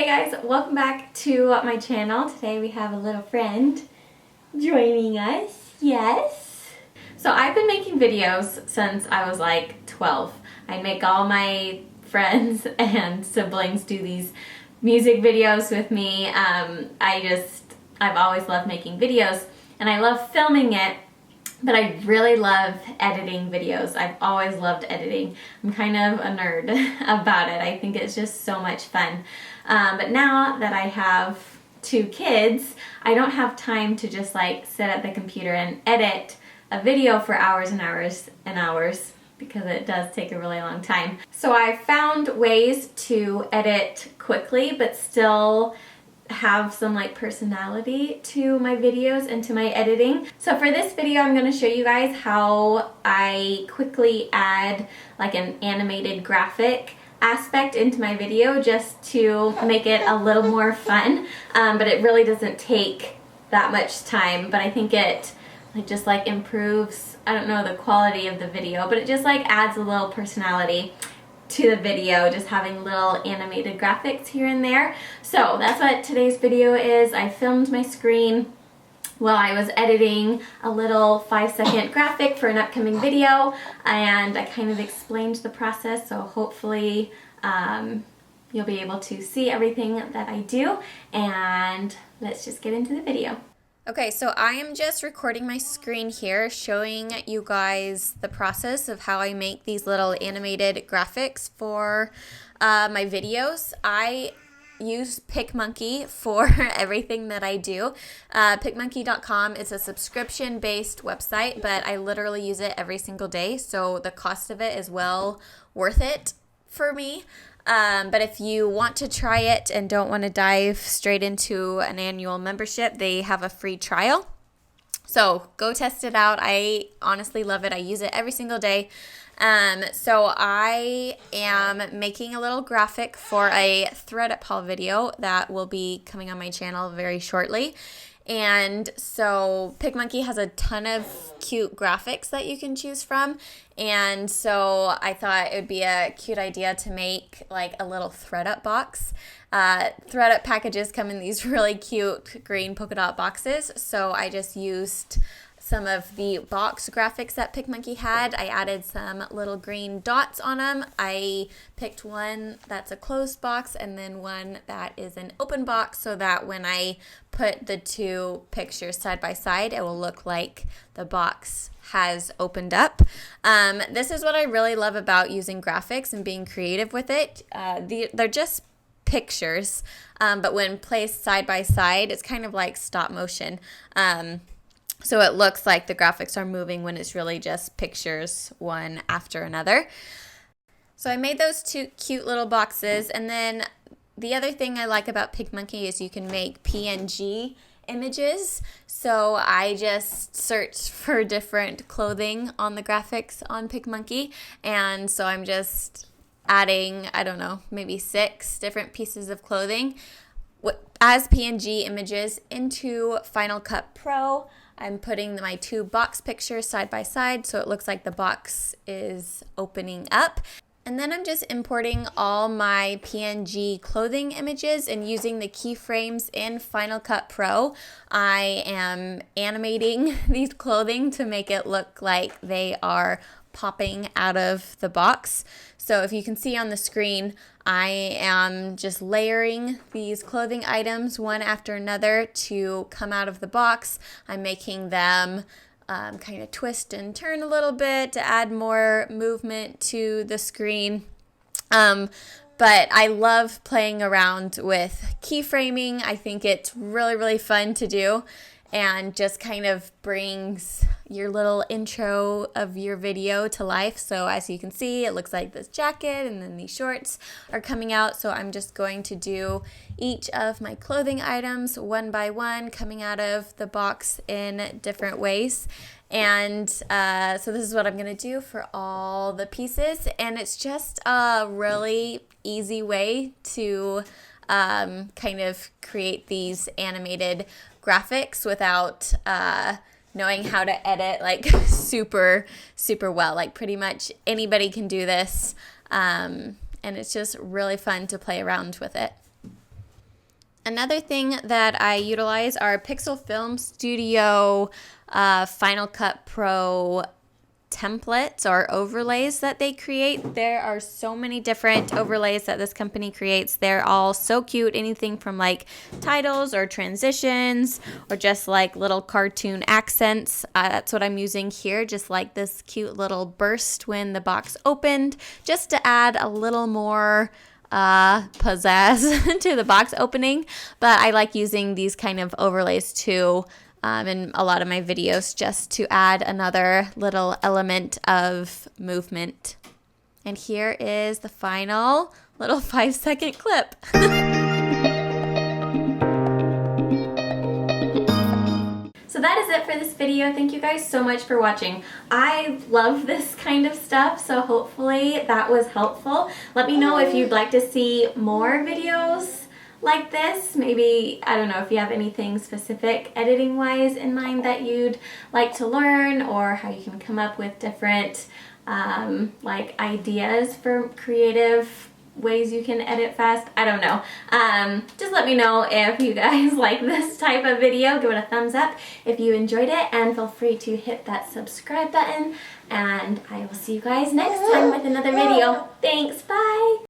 Hey guys, welcome back to my channel. Today we have a little friend joining us. Yes. So I've been making videos since I was like 12. I make all my friends and siblings do these music videos with me. I've always loved making videos and I love filming it. But I really love editing videos. I've always loved editing. I'm kind of a nerd about it. I think it's just so much fun. But now that I have 2 kids, I don't have time to just like sit at the computer and edit a video for hours and hours and hours because it does take a really long time. So I found ways to edit quickly but still have some like personality to my videos and to my editing. So for this video I'm going to show you guys how I quickly add like an animated graphic aspect into my video just to make it a little more fun, but it really doesn't take that much time, but I think it just like improves, I don't know, the quality of the video, but it just like adds a little personality to the video, just having little animated graphics here and there. So that's what today's video is. I filmed my screen while I was editing a little 5-second graphic for an upcoming video, and I kind of explained the process, so hopefully you'll be able to see everything that I do, and let's just get into the video. Okay, so I am just recording my screen here, showing you guys the process of how I make these little animated graphics for my videos. I use PicMonkey for everything that I do. PicMonkey.com is a subscription-based website, but I literally use it every single day, so the cost of it is well worth it for me. But if you want to try it and don't want to dive straight into an annual membership, they have a free trial. So go test it out. I honestly love it. I use it every single day. So I am making a little graphic for a thread up haul video that will be coming on my channel very shortly. And so PicMonkey has a ton of cute graphics that you can choose from, and so I thought it would be a cute idea to make like a little thread up box. Thread up packages come in these really cute green polka dot boxes, so I just used some of the box graphics that PicMonkey had. I added some little green dots on them. I picked one that's a closed box and then one that is an open box, so that when I put the 2 pictures side by side, it will look like the box has opened up. This is what I really love about using graphics and being creative with it. They're just pictures, but when placed side by side, it's kind of like stop motion. So it looks like the graphics are moving when it's really just pictures one after another. So I made those 2 cute little boxes, and then the other thing I like about PicMonkey is you can make PNG images. So I just searched for different clothing on the graphics on PicMonkey, and so I'm just adding, I don't know, maybe 6 different pieces of clothing as PNG images into Final Cut Pro. I'm putting my 2 box pictures side by side so it looks like the box is opening up. And then I'm just importing all my PNG clothing images and using the keyframes in Final Cut Pro. I am animating these clothing to make it look like they are popping out of the box. So if you can see on the screen, I am just layering these clothing items one after another to come out of the box. I'm making them kind of twist and turn a little bit to add more movement to the screen. But I love playing around with keyframing. I think it's really, really fun to do and just kind of brings your little intro of your video to life. So as you can see, it looks like this jacket and then these shorts are coming out. So I'm just going to do each of my clothing items one by one coming out of the box in different ways. And so this is what I'm going to do for all the pieces. And it's just a really easy way to kind of create these animated graphics without knowing how to edit like super well. Like pretty much anybody can do this, and it's just really fun to play around with it. Another thing that I utilize are Pixel Film Studio Final Cut Pro templates or overlays that they create. There are so many different overlays that this company creates. They're all so cute. Anything from like titles or transitions or just like little cartoon accents. That's what I'm using here. Just like this cute little burst when the box opened, just to add a little more pizzazz to the box opening. But I like using these kind of overlays too in a lot of my videos, just to add another little element of movement. And here is the final little 5-second clip. So that is it for this video. Thank you guys so much for watching. I love this kind of stuff, so hopefully that was helpful. Let me know if you'd like to see more videos like this. Maybe, I don't know, if you have anything specific editing wise in mind that you'd like to learn, or how you can come up with different like ideas for creative ways you can edit fast. I don't know. Just let me know if you guys like this type of video. Give it a thumbs up if you enjoyed it, and feel free to hit that subscribe button, and I will see you guys next time with another video. Thanks, bye!